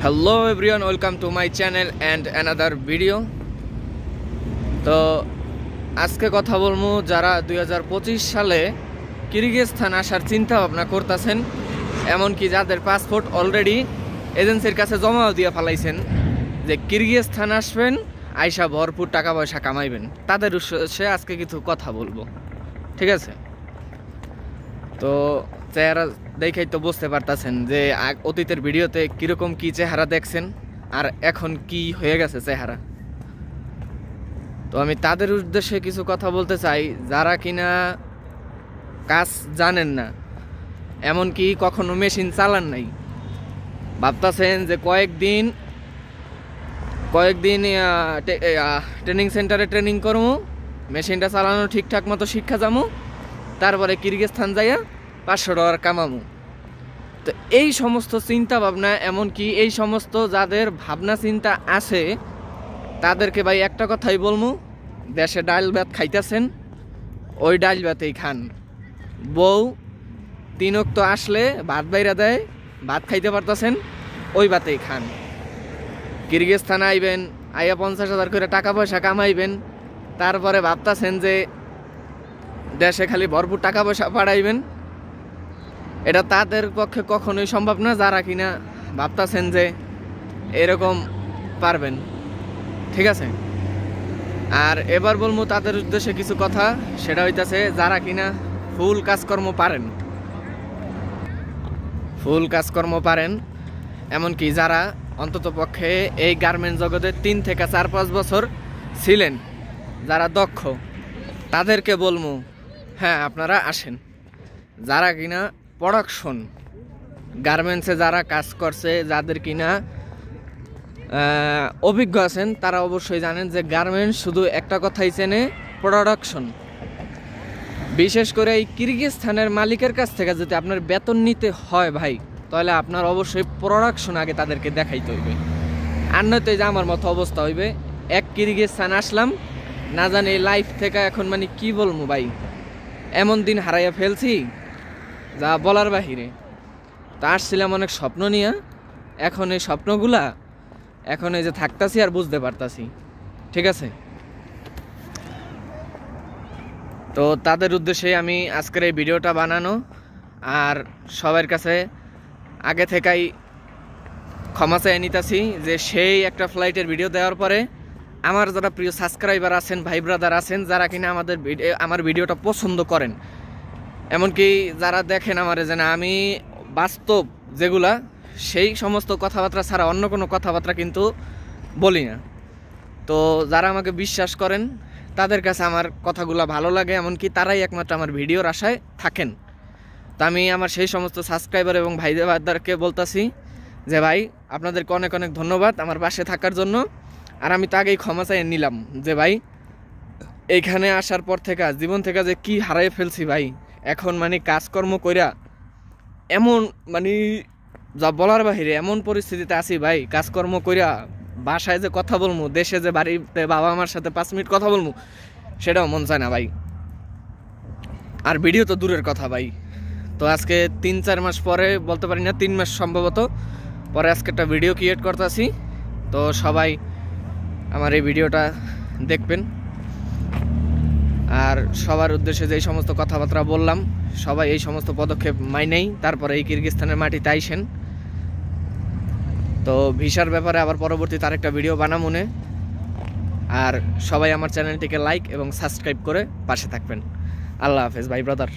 Hello everyone, welcome to my channel and another video। তো আজকে কথা বলবো যারা 2025 সালে কিরগিজস্তান আসার চিন্তা ভাবনা করতেছেন, এমনকি যাদের পাসপোর্ট অলরেডি এজেন্সির কাছে জমাও দিয়ে ফেলাইছেন যে কিরগিজস্তান আসবেন, আইসা ভরপুর টাকা পয়সা কামাইবেন, তাদের উদ্দেশ্যে আজকে কিছু কথা বলবো। ঠিক আছে? তো চেহারা দেখেই তো বুঝতে পারতেছেন যে অতীতের ভিডিওতে কিরকম কি চেহারা দেখছেন আর এখন কি হয়ে গেছে চেহারা। তো আমি তাদের উদ্দেশ্যে কিছু কথা বলতে চাই যারা কিনা কাজ জানেন না, এমনকি কখনো মেশিন চালান নাই, ভাবতেছেন যে কয়েকদিন ট্রেনিং সেন্টারে ট্রেনিং করবো, মেশিনটা চালানো ঠিকঠাক মতো শিক্ষা যাবো, তারপরে কিরগিজস্তান যাইয়া 500 টাকার কামামু। তো এই সমস্ত চিন্তা ভাবনা, এমনকি এই সমস্ত যাদের ভাবনা চিন্তা আছে তাদেরকে ভাই একটা কথাই বলবো, দেশে ডাল ভাত খাইতেছেন, ওই ডাল ভাতেই খান। বউ 3 ওয়াক্ত আসলে ভাত বাইরা দেয়, ভাত খাইতে পারতেছেন, ওই ভাতেই খান। কিরগিজস্তান আইবেন, আইয়া 50,000 করে টাকা পয়সা কামাইবেন, তারপরে ভাবতেছেন যে দেশে খালি ভরপুর টাকা পয়সা পাঠাইবেন। এটা তাদের পক্ষে কখনোই সম্ভব না যারা কিনা ভাবতেছেন যে এরকম পারবেন। ঠিক আছে? আর এবার বলবো তাদের উদ্দেশ্যে কিছু কথা, সেটা হইতাছে যারা কিনা ফুল কাজকর্ম পারেন, এমনকি যারা অন্তত পক্ষে এই গার্মেন্ট জগতে 3 থেকে 4-5 বছর ছিলেন, যারা দক্ষ, তাদেরকে বলবো হ্যাঁ আপনারা আসেন। যারা কিনা প্রোডাকশন গার্মেন্টসে যারা কাজ করছে, যাদের কিনা অভিজ্ঞ আছেন, তারা অবশ্যই জানেন যে গার্মেন্টস শুধু একটা কথাই চেনে, প্রোডাকশন। বিশেষ করে এই কিরগিজস্তানের মালিকের কাছ থেকে যদি আপনার বেতন নিতে হয় ভাই, তাহলে আপনার অবশ্যই প্রোডাকশন আগে তাদেরকে দেখাইতে হইবে। আর নয়তো যে আমার মতো অবস্থা হইবে, এক কিরগিজস্তান আসলাম, না জানি এই লাইফ থেকে এখন মানে কি বলবো ভাই, এমন দিন হারাইয়া ফেলছি যা বলার বাহিরে। তা আসছিলাম অনেক স্বপ্ন নিয়ে, এখন এই স্বপ্নগুলা এখন এই যে থাকতাছি আর বুঝতে পারতাছি। ঠিক আছে? তো তাদের উদ্দেশ্যে আমি আজকের এই ভিডিওটা বানানো, আর সবার কাছে আগে থেকেই ক্ষমা চেয়ে নিতেছি যে সেই একটা ফ্লাইটের ভিডিও দেওয়ার পরে আমার যারা প্রিয় সাবস্ক্রাইবার আছেন, ভাই ব্রাদার আছেন, যারা কিনা আমার ভিডিওটা পছন্দ করেন, এমনকি যারা দেখেন আমার যে না আমি বাস্তব যেগুলা, সেই সমস্ত কথাবার্তা ছাড়া অন্য কোনো কথাবার্তা কিন্তু বলি না। তো যারা আমাকে বিশ্বাস করেন, তাদের কাছে আমার কথাগুলো ভালো লাগে, এমনকি তারাই একমাত্র আমার ভিডিওর আশায় থাকেন। তো আমি আমার সেই সমস্ত সাবস্ক্রাইবার এবং ভাই ব্রাদারকে বলতেছি যে ভাই আপনাদেরকে অনেক অনেক ধন্যবাদ আমার পাশে থাকার জন্য। আর আমি তো আগেই ক্ষমা চাই নিলাম যে ভাই এইখানে আসার পর থেকে জীবন থেকে যে কি হারাই ফেলছি ভাই, এখন মানে কাজকর্ম কইরা এমন মানে যা বলার বাহিরে এমন পরিস্থিতিতে আছি ভাই, কাজকর্ম কইরা বাসায় যে কথা বলবো, দেশে যে বাড়িতে বাবা আমার সাথে 5 মিনিট কথা বলবো, সেটাও মন চায় না ভাই। আর ভিডিও তো দূরের কথা ভাই। তো আজকে 3-4 মাস পরে, বলতে পারি না 3 মাস সম্ভবত পরে, আজকে একটা ভিডিও ক্রিয়েট করতেছি। তো সবাই আমার এই ভিডিওটা দেখবেন, আর সবার উদ্দেশ্যে যে সমস্ত কথাবার্তা বললাম, সবাই এই সমস্ত পদক্ষেপ মাইনেই তারপরে এই কিরগিজস্তানের মাটিতে আইসেন। তো ভিসার ব্যাপারে আবার পরবর্তীতে আরেকটা ভিডিও বানামুনে। আর সবাই আমার চ্যানেলটিকে লাইক এবং সাবস্ক্রাইব করে পাশে থাকবেন। আল্লাহ হাফেজ ভাই ব্রাদার।